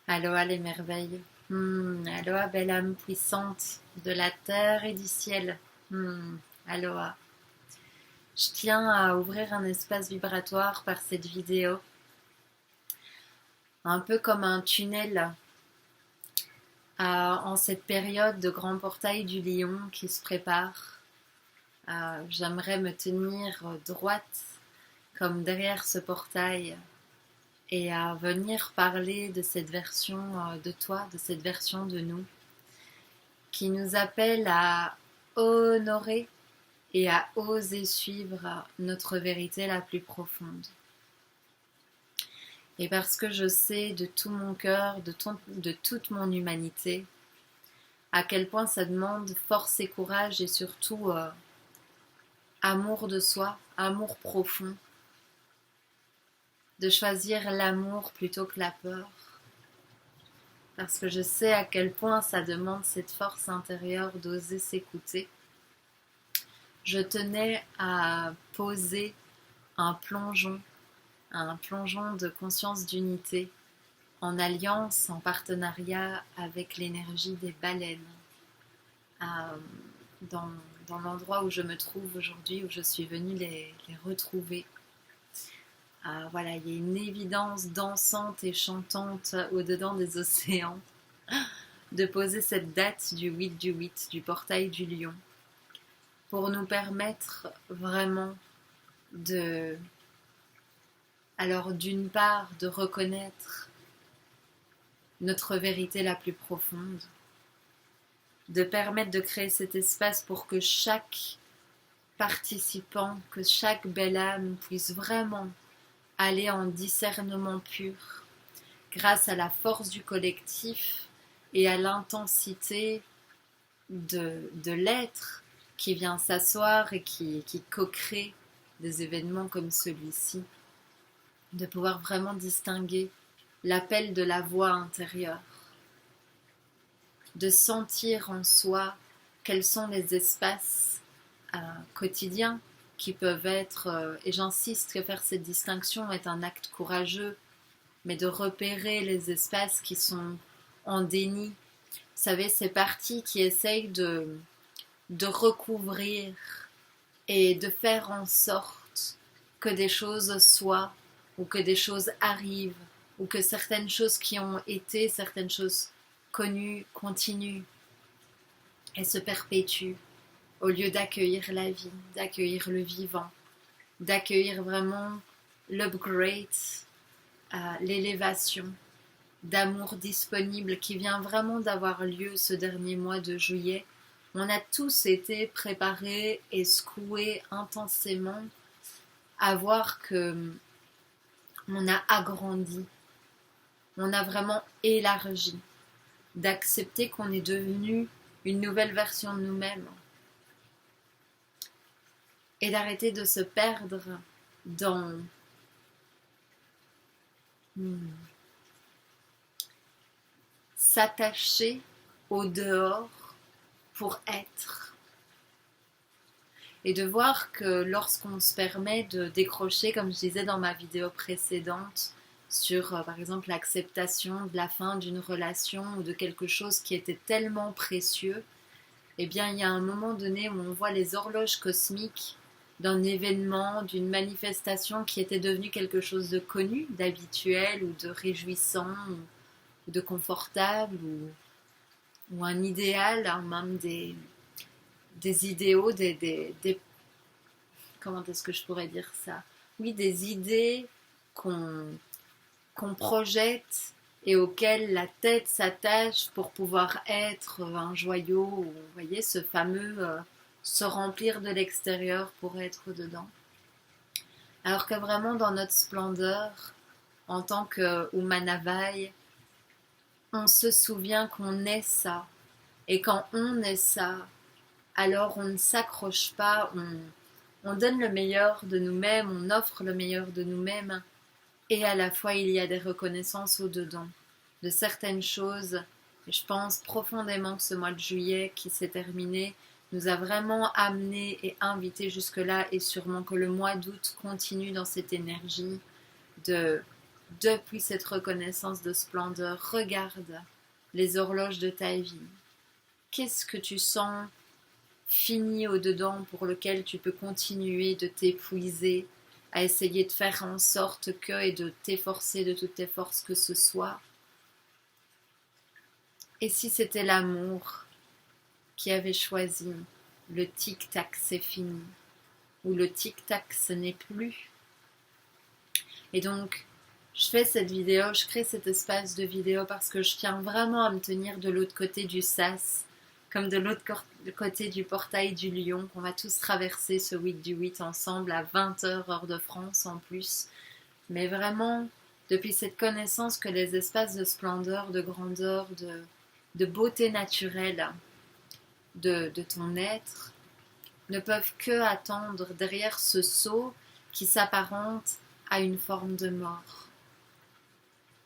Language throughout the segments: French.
Aloha les merveilles. Aloha belle âme puissante de la terre et du ciel. Aloha. Je tiens à ouvrir un espace vibratoire par cette vidéo, un peu comme un tunnel en cette période de grand portail du lion qui se prépare. J'aimerais me tenir droite comme derrière ce portail et à venir parler de cette version de toi, de cette version de nous qui nous appelle à honorer et à oser suivre notre vérité la plus profonde. Et parce que je sais de tout mon cœur, de toute mon humanité, à quel point ça demande force et courage et surtout amour de soi, amour profond, de choisir l'amour plutôt que la peur. Parce que je sais à quel point ça demande cette force intérieure d'oser s'écouter. Je tenais à poser un plongeon de conscience d'unité en alliance, en partenariat avec l'énergie des baleines. Euh, dans, dans l'endroit où je me trouve aujourd'hui, où je suis venue les retrouver. Voilà, il y a une évidence dansante et chantante au-dedans des océans de poser cette date du 8 du 8, du portail du lion, pour nous permettre vraiment de, alors d'une part, de reconnaître notre vérité la plus profonde, de permettre de créer cet espace pour que chaque participant, que chaque belle âme puisse vraiment aller en discernement pur grâce à la force du collectif et à l'intensité de l'être qui vient s'asseoir et qui co-crée des événements comme celui-ci, de pouvoir vraiment distinguer l'appel de la voix intérieure, de sentir en soi quels sont les espaces quotidiens qui peuvent être, et j'insiste que faire cette distinction est un acte courageux, mais de repérer les espaces qui sont en déni. Vous savez, ces parties qui essayent de recouvrir et de faire en sorte que des choses soient, ou que des choses arrivent, ou que certaines choses qui ont été, certaines choses connues, continuent et se perpétuent, au lieu d'accueillir la vie, d'accueillir le vivant, d'accueillir vraiment l'upgrade, l'élévation d'amour disponible qui vient vraiment d'avoir lieu ce dernier mois de juillet. On a tous été préparés et secoués intensément à voir que on a agrandi, on a vraiment élargi, d'accepter qu'on est devenu une nouvelle version de nous-mêmes et d'arrêter de se perdre dans s'attacher au dehors pour être. Et de voir que lorsqu'on se permet de décrocher, comme je disais dans ma vidéo précédente, sur par exemple l'acceptation de la fin d'une relation ou de quelque chose qui était tellement précieux, eh bien il y a un moment donné où on voit les horloges cosmiques d'un événement, d'une manifestation qui était devenue quelque chose de connu, d'habituel ou de réjouissant ou de confortable ou un idéal, hein, même des idéaux, comment est-ce que je pourrais dire ça? Oui, des idées qu'on projette et auxquelles la tête s'attache pour pouvoir être un joyau, ou, vous voyez, ce fameux se remplir de l'extérieur pour être dedans. Alors que vraiment dans notre splendeur, en tant que Umanavai, on se souvient qu'on est ça. Et quand on est ça, alors on ne s'accroche pas, on donne le meilleur de nous-mêmes, on offre le meilleur de nous-mêmes. Et à la fois, il y a des reconnaissances au-dedans de certaines choses. Et je pense profondément que ce mois de juillet qui s'est terminé nous a vraiment amené et invité jusque-là, et sûrement que le mois d'août continue dans cette énergie de depuis cette reconnaissance de splendeur, regarde les horloges de ta vie. Qu'est-ce que tu sens fini au-dedans pour lequel tu peux continuer de t'épuiser à essayer de faire en sorte que et de t'efforcer de toutes tes forces que ce soit. Et si c'était l'amour qui avait choisi le tic-tac c'est fini ou le tic-tac ce n'est plus. Et donc je fais cette vidéo, je crée cet espace de vidéo parce que je tiens vraiment à me tenir de l'autre côté du sas, comme de l'autre côté du portail du lion, qu'on va tous traverser ce 8 du 8 ensemble à 20h heure de France en plus. Mais vraiment, depuis cette connaissance que les espaces de splendeur, de grandeur, de beauté naturelle de ton être ne peuvent que attendre derrière ce sceau qui s'apparente à une forme de mort.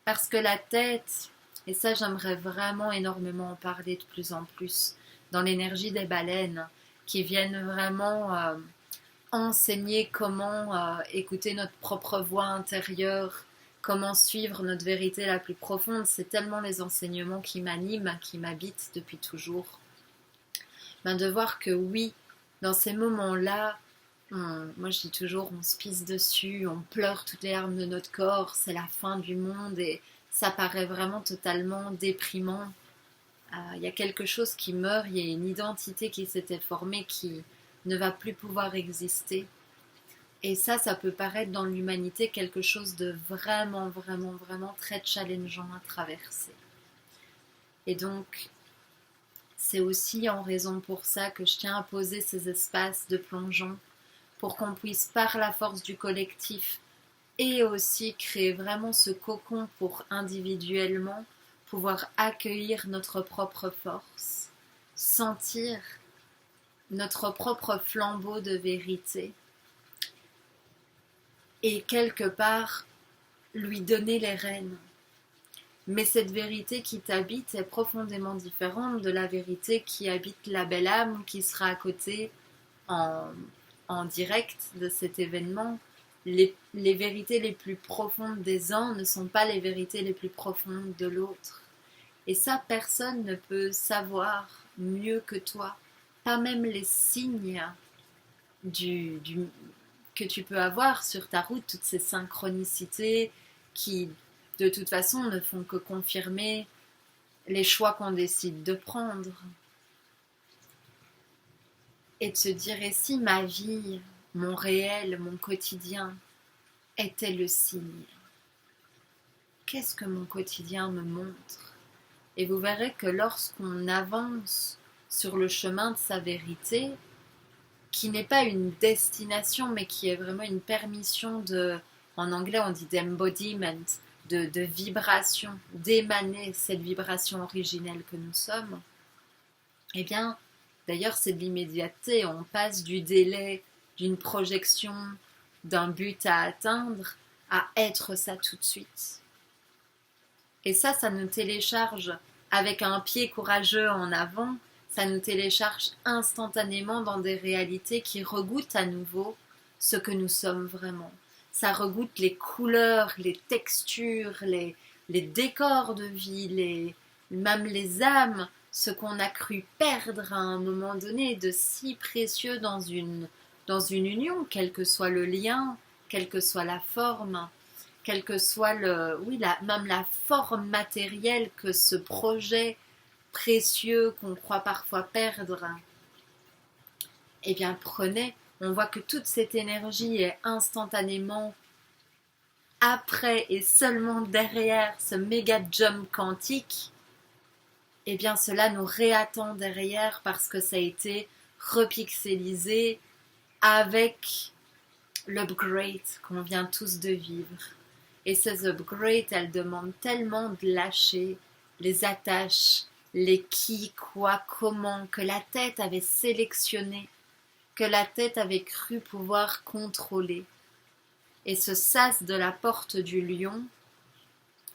Parce que la tête, et ça j'aimerais vraiment énormément en parler de plus en plus, dans l'énergie des baleines, qui viennent vraiment enseigner comment écouter notre propre voix intérieure, comment suivre notre vérité la plus profonde. C'est tellement les enseignements qui m'animent, qui m'habitent depuis toujours. De voir que oui, dans ces moments-là, moi je dis toujours, on se pisse dessus, on pleure toutes les larmes de notre corps, c'est la fin du monde et ça paraît vraiment totalement déprimant. Il y a quelque chose qui meurt, il y a une identité qui s'était formée qui ne va plus pouvoir exister. Et ça peut paraître dans l'humanité quelque chose de vraiment, vraiment, vraiment très challengeant à traverser. Et donc, c'est aussi en raison pour ça que je tiens à poser ces espaces de plongeon pour qu'on puisse, par la force du collectif, et aussi créer vraiment ce cocon pour individuellement pouvoir accueillir notre propre force, sentir notre propre flambeau de vérité et quelque part lui donner les rênes. Mais cette vérité qui t'habite est profondément différente de la vérité qui habite la belle âme qui sera à côté en direct de cet événement. Les vérités les plus profondes des uns ne sont pas les vérités les plus profondes de l'autre. Et ça, personne ne peut savoir mieux que toi. Pas même les signes que tu peux avoir sur ta route, toutes ces synchronicités qui, de toute façon, ne font que confirmer les choix qu'on décide de prendre. Et de se dire, et si ma vie, mon réel, mon quotidien était le signe? Qu'est-ce que mon quotidien me montre? Et vous verrez que lorsqu'on avance sur le chemin de sa vérité, qui n'est pas une destination, mais qui est vraiment une permission en anglais on dit d'embodiment, de vibration, d'émaner cette vibration originelle que nous sommes, eh bien, d'ailleurs c'est de l'immédiateté, on passe du délai, d'une projection, d'un but à atteindre, à être ça tout de suite. Et ça nous télécharge avec un pied courageux en avant, ça nous télécharge instantanément dans des réalités qui regoûtent à nouveau ce que nous sommes vraiment. Ça regoute les couleurs, les textures, les décors de vie, même les âmes, ce qu'on a cru perdre à un moment donné de si précieux dans une union, quel que soit le lien, quelle que soit la forme, quelle que soit même la forme matérielle que ce projet précieux qu'on croit parfois perdre, eh bien prenez, on voit que toute cette énergie est instantanément après et seulement derrière ce méga jump quantique, eh bien cela nous réattend derrière parce que ça a été repixelisé avec l'upgrade qu'on vient tous de vivre. Et ces upgrades, elles demandent tellement de lâcher les attaches, les qui, quoi, comment, que la tête avait sélectionné, que la tête avait cru pouvoir contrôler. Et ce sas de la porte du lion,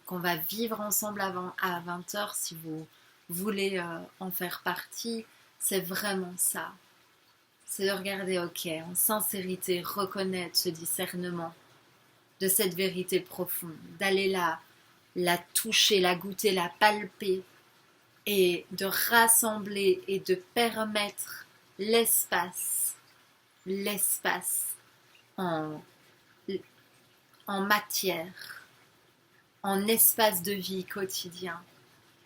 qu'on va vivre ensemble à 20h si vous voulez en faire partie, c'est vraiment ça. C'est de regarder, ok, en sincérité, reconnaître ce discernement, de cette vérité profonde, d'aller la toucher, la goûter, la palper et de rassembler et de permettre l'espace en, en matière, en espace de vie quotidien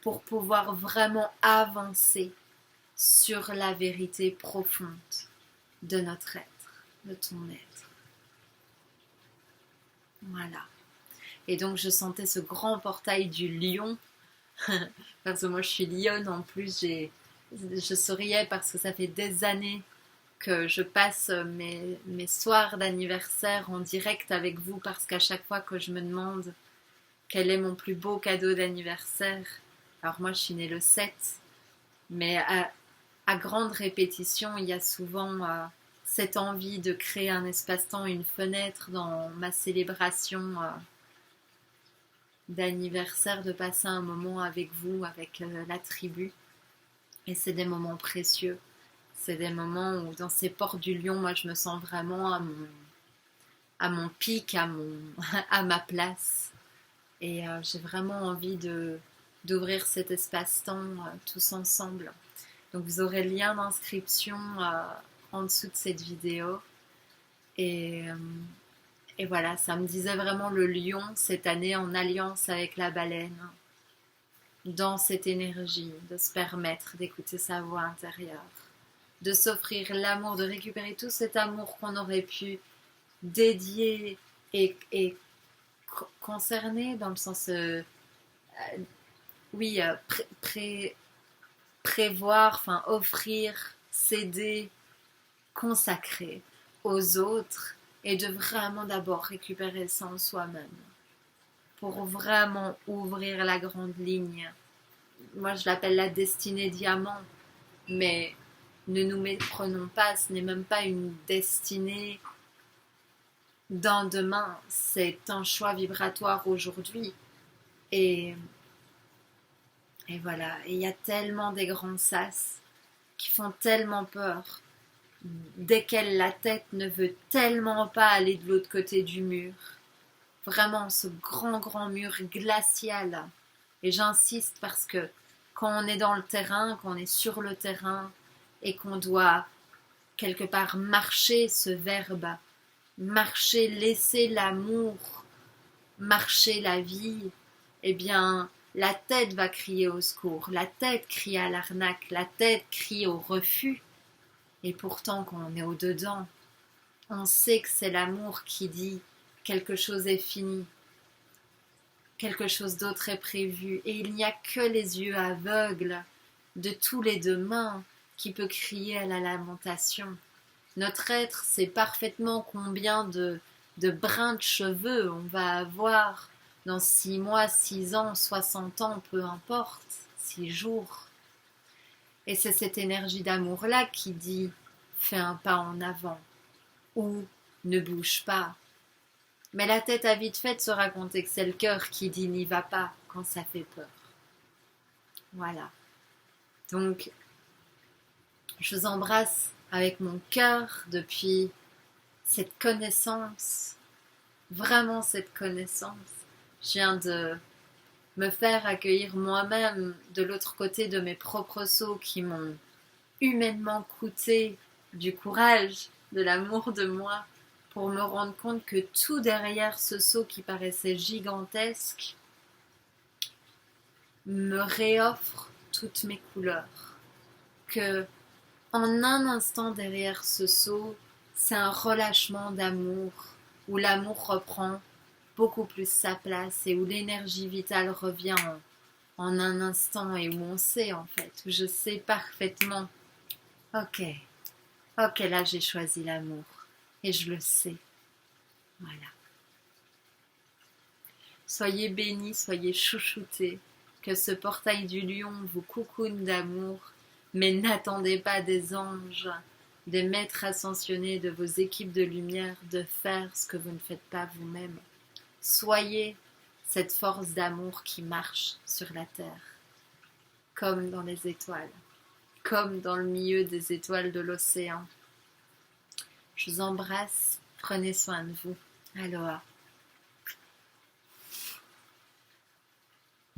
pour pouvoir vraiment avancer sur la vérité profonde de notre être, de ton être. Voilà. Et donc je sentais ce grand portail du lion, parce que moi je suis lionne en plus, je souriais parce que ça fait des années que je passe mes soirs d'anniversaire en direct avec vous, parce qu'à chaque fois que je me demande quel est mon plus beau cadeau d'anniversaire, alors moi je suis née le 7, mais à grande répétition, il y a souvent cette envie de créer un espace-temps, une fenêtre dans ma célébration d'anniversaire, de passer un moment avec vous, avec la tribu. Et c'est des moments précieux. C'est des moments où dans ces portes du lion, moi je me sens vraiment à mon pic, à ma place. Et j'ai vraiment envie d'ouvrir cet espace-temps tous ensemble. Donc vous aurez le lien d'inscription en dessous de cette vidéo. Et voilà, ça me disait vraiment le lion cette année en alliance avec la baleine, dans cette énergie, de se permettre d'écouter sa voix intérieure, de s'offrir l'amour, de récupérer tout cet amour qu'on aurait pu dédier et concerner dans le sens, oui, prévoir, enfin offrir, céder, consacrer aux autres, et de vraiment d'abord récupérer ça en soi-même pour vraiment ouvrir la grande ligne. Moi je l'appelle la destinée diamant, mais ne nous méprenons pas, ce n'est même pas une destinée d'un demain, c'est un choix vibratoire aujourd'hui. Et voilà, et il y a tellement des grands sas qui font tellement peur, desquels la tête ne veut tellement pas aller de l'autre côté du mur. Vraiment, ce grand mur glacial. Et j'insiste parce que quand on est dans le terrain, quand on est sur le terrain, et qu'on doit quelque part marcher ce verbe, marcher, laisser l'amour, marcher la vie, eh bien, la tête va crier au secours, la tête crie à l'arnaque, la tête crie au refus. Et pourtant, quand on est au-dedans, on sait que c'est l'amour qui dit quelque chose est fini, quelque chose d'autre est prévu. Et il n'y a que les yeux aveugles de tous les demain qui peut crier à la lamentation. Notre être sait parfaitement combien de brins de cheveux on va avoir dans 6 mois, 6 ans, 60 ans, peu importe, 6 jours. Et c'est cette énergie d'amour-là qui dit « fais un pas en avant » ou « ne bouge pas ». Mais la tête a vite fait de se raconter que c'est le cœur qui dit « n'y va pas » quand ça fait peur. Voilà. Donc, je vous embrasse avec mon cœur depuis cette connaissance, vraiment cette connaissance. Je viens de me faire accueillir moi-même de l'autre côté de mes propres sauts qui m'ont humainement coûté du courage, de l'amour de moi, pour me rendre compte que tout derrière ce saut qui paraissait gigantesque me réoffre toutes mes couleurs. Que en un instant derrière ce saut, c'est un relâchement d'amour, où l'amour reprend beaucoup plus sa place et où l'énergie vitale revient en un instant, et où on sait en fait, où je sais parfaitement, ok, là j'ai choisi l'amour et je le sais. Voilà. Soyez bénis, soyez chouchoutés, que ce portail du lion vous coucoune d'amour, mais n'attendez pas des anges, des maîtres ascensionnés, de vos équipes de lumière, de faire ce que vous ne faites pas vous-même. Soyez cette force d'amour qui marche sur la terre, comme dans les étoiles, comme dans le milieu des étoiles de l'océan. Je vous embrasse, prenez soin de vous. Aloha.